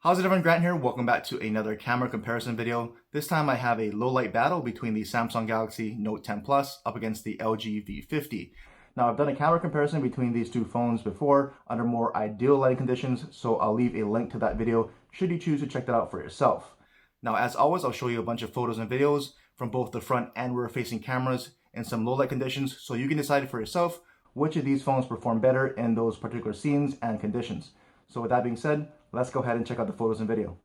How's it everyone, Grant here. Welcome back to another camera comparison video. This time I have a low light battle between the Samsung Galaxy Note 10 Plus up against the LG V50. Now I've done a camera comparison between these two phones before under more ideal lighting conditions, so I'll leave a link to that video should you choose to check that out for yourself. Now as always, I'll show you a bunch of photos and videos from both the front and rear facing cameras in some low light conditions so you can decide for yourself which of these phones perform better in those particular scenes and conditions. So with that being said, let's go ahead and check out the photos and video.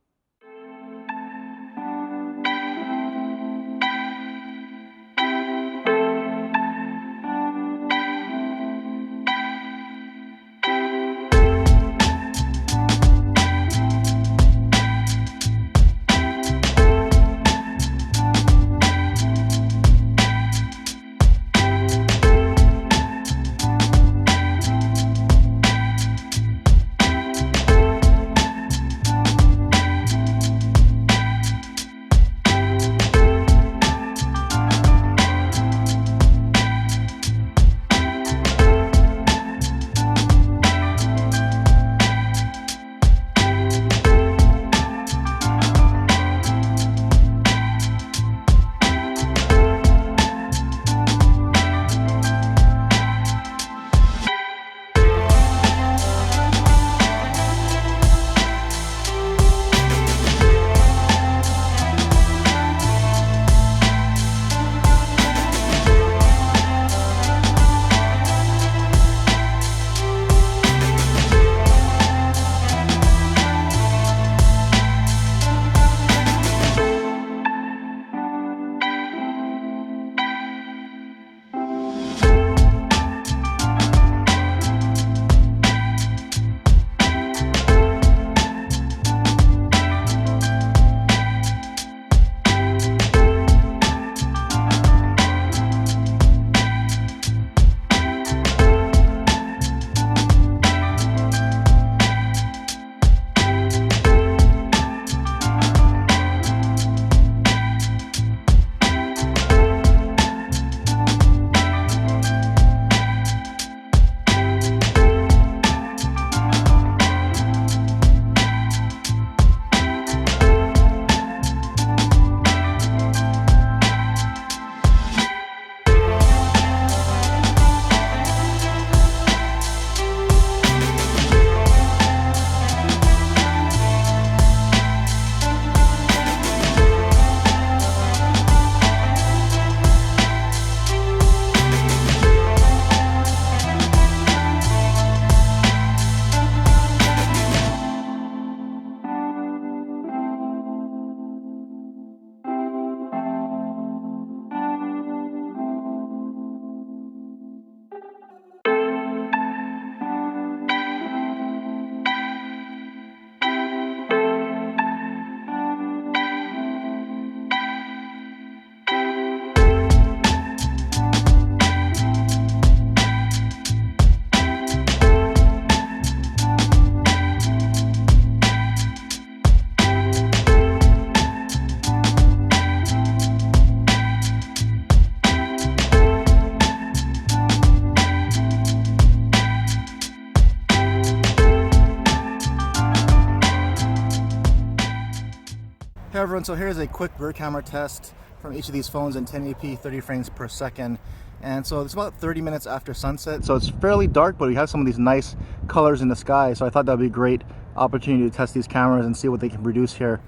Hey everyone, so here's a quick rear camera test from each of these phones in 1080p 30 frames per second. And so it's about 30 minutes after sunset, so it's fairly dark, but we have some of these nice colors in the sky, so I thought that would be a great opportunity to test these cameras and see what they can produce here.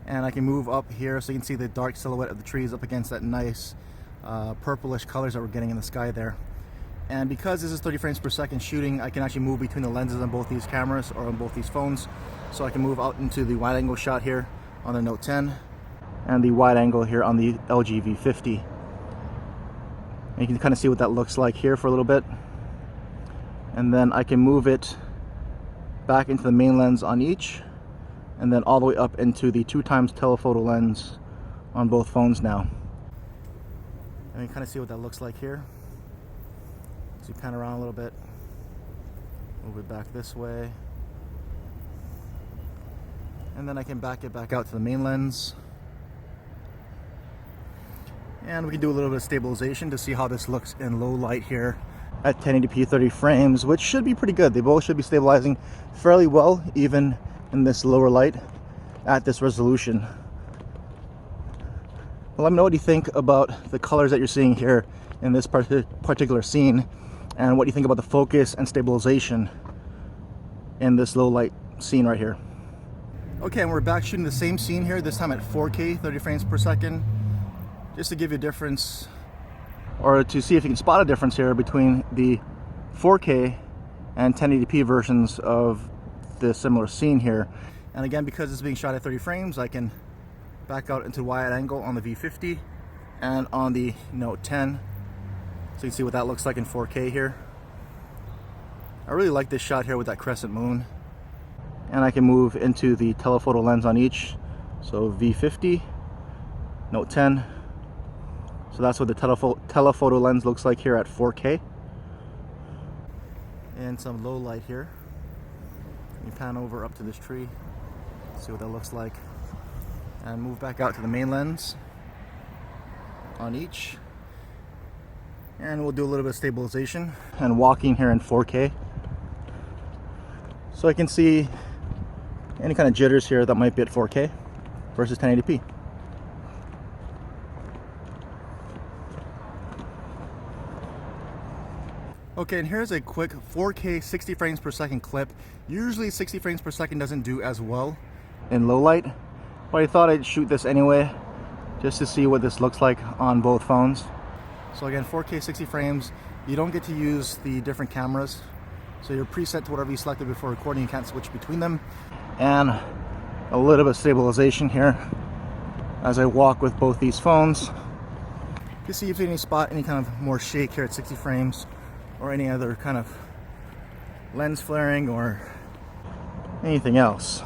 And I can move up here so you can see the dark silhouette of the trees up against that nice purplish colors that we're getting in the sky there. And because this is 30 frames per second shooting, I can actually move between the lenses on both these cameras or on both these phones. So I can move out into the wide angle shot here on the Note 10 and the wide angle here on the LG V50. And you can kind of see what that looks like here for a little bit. And then I can move it back into the main lens on each, and then all the way up into the 2x telephoto lens on both phones now. And you kind of see what that looks like here. So you pan around a little bit, move it back this way, and then I can back it back out to the main lens. And we can do a little bit of stabilization to see how this looks in low light here at 1080p 30 frames, which should be pretty good. They both should be stabilizing fairly well, even in this lower light. at this resolution. Well, let me know what you think about the colors that you're seeing here in this particular scene, and what you think about the focus and stabilization in this low light scene right here. Okay, and we're back shooting the same scene here, this time at 4K, 30 frames per second, just to give you a difference, or to see if you can spot a difference here between the 4K and 1080p versions of this similar scene here. And again, because it's being shot at 30 frames, I can back out into wide angle on the V50 and on the Note 10, so you can see what that looks like in 4K here. I really like this shot here with that crescent moon. And I can move into the telephoto lens on each. So V50, Note 10. So that's what the telephoto lens looks like here at 4K. And some low light here. You pan over up to this tree, see what that looks like. And move back out to the main lens on each. And we'll do a little bit of stabilization and walking here in 4K. So I can see any kind of jitters here that might be at 4K versus 1080p. Okay, and here's a quick 4K 60 frames per second clip. Usually 60 frames per second doesn't do as well in low light, but I thought I'd shoot this anyway just to see what this looks like on both phones. So again, 4K 60 frames, you don't get to use the different cameras. So you're preset to whatever you selected before recording, you can't switch between them. And a little bit of stabilization here as I walk with both these phones to see if you spot any kind of more shake here at 60 frames, or any other kind of lens flaring or anything else,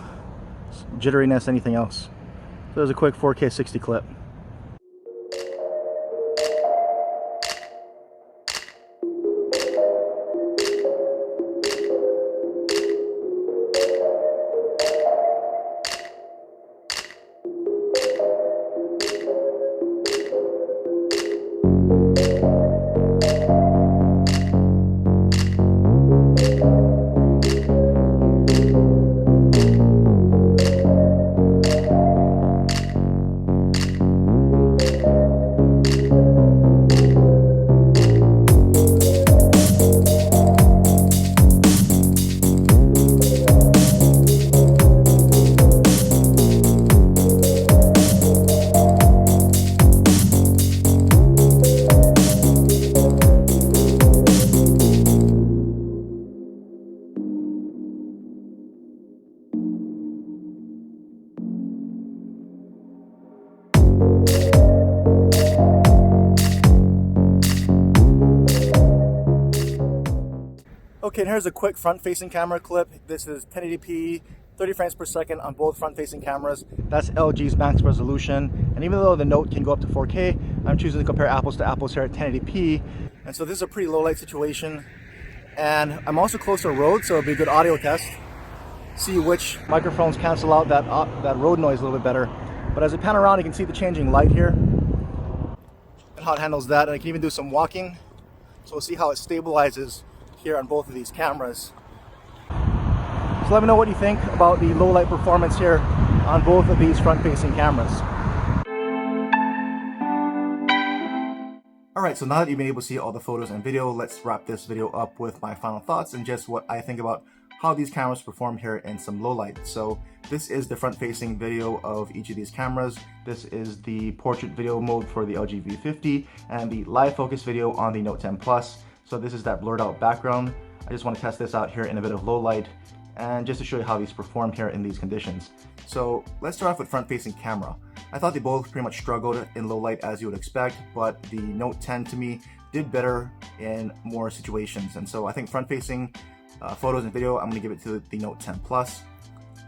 jitteriness, anything else. So there's a quick 4K 60 clip. Okay, and here's a quick front-facing camera clip. This is 1080p, 30 frames per second on both front-facing cameras. That's LG's max resolution. And even though the Note can go up to 4K, I'm choosing to compare apples to apples here at 1080p. And so this is a pretty low light situation. And I'm also close to a road, so it'll be a good audio test. See which microphones cancel out that road noise a little bit better. But as I pan around, you can see the changing light here and how it handles that. And I can even do some walking. So we'll see how it stabilizes here on both of these cameras. So let me know what you think about the low light performance here on both of these front-facing cameras. Alright, so now that you've been able to see all the photos and video, let's wrap this video up with my final thoughts and just what I think about how these cameras perform here in some low light. So this is the front-facing video of each of these cameras. This is the portrait video mode for the LG V50 and the live focus video on the Note 10 Plus. So this is that blurred out background. I just want to test this out here in a bit of low light and just to show you how these perform here in these conditions. So let's start off with front-facing camera. I thought they both pretty much struggled in low light as you would expect, but the Note 10 to me did better in more situations. And so I think front-facing photos and video, I'm going to give it to the Note 10 Plus.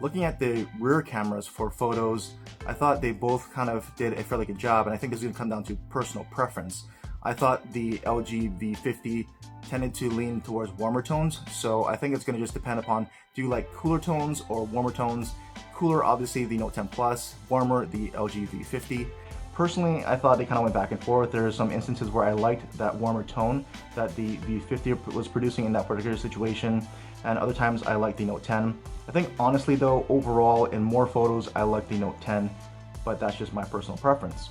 Looking at the rear cameras for photos, I thought they both kind of did a fairly good job, and I think this is going to come down to personal preference. I thought the LG V50 tended to lean towards warmer tones, so I think it's going to just depend upon, do you like cooler tones or warmer tones? Cooler, obviously, the Note 10 Plus, warmer, the LG V50. Personally, I thought they kind of went back and forth. There are some instances where I liked that warmer tone that the V50 was producing in that particular situation. and other times I like the Note 10. I think honestly though, overall in more photos I like the Note 10, but that's just my personal preference.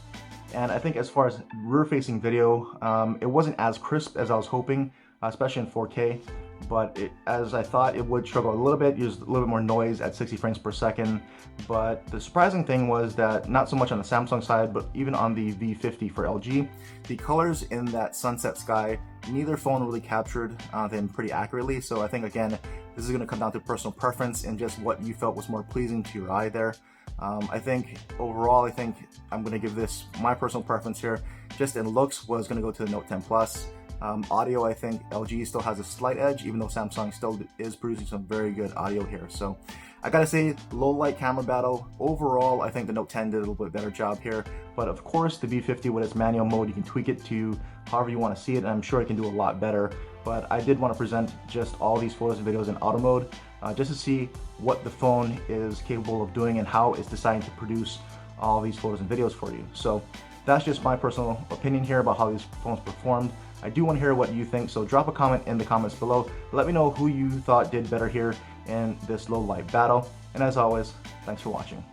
And I think as far as rear-facing video, it wasn't as crisp as I was hoping, especially in 4K, but as I thought it would struggle a little bit, use a little bit more noise at 60 frames per second. But the surprising thing was that not so much on the Samsung side, but even on the V50 for LG, the colors in that sunset sky, neither phone really captured them pretty accurately. So I think again, this is going to come down to personal preference and just what you felt was more pleasing to your eye there. I think overall, I think I'm going to give this my personal preference here. Just in looks was going to go to the Note 10 Plus. Audio, I think LG still has a slight edge, even though Samsung still is producing some very good audio here. So I gotta say, low light camera battle, overall I think the Note 10 did a little bit better job here. But of course the V50 with its manual mode, you can tweak it to however you want to see it, and I'm sure it can do a lot better. But I did want to present just all these photos and videos in auto mode, just to see what the phone is capable of doing and how it's deciding to produce all these photos and videos for you. So that's just my personal opinion here about how these phones performed. I do want to hear what you think, so drop a comment in the comments below. Let me know who you thought did better here in this low light battle. And as always, thanks for watching.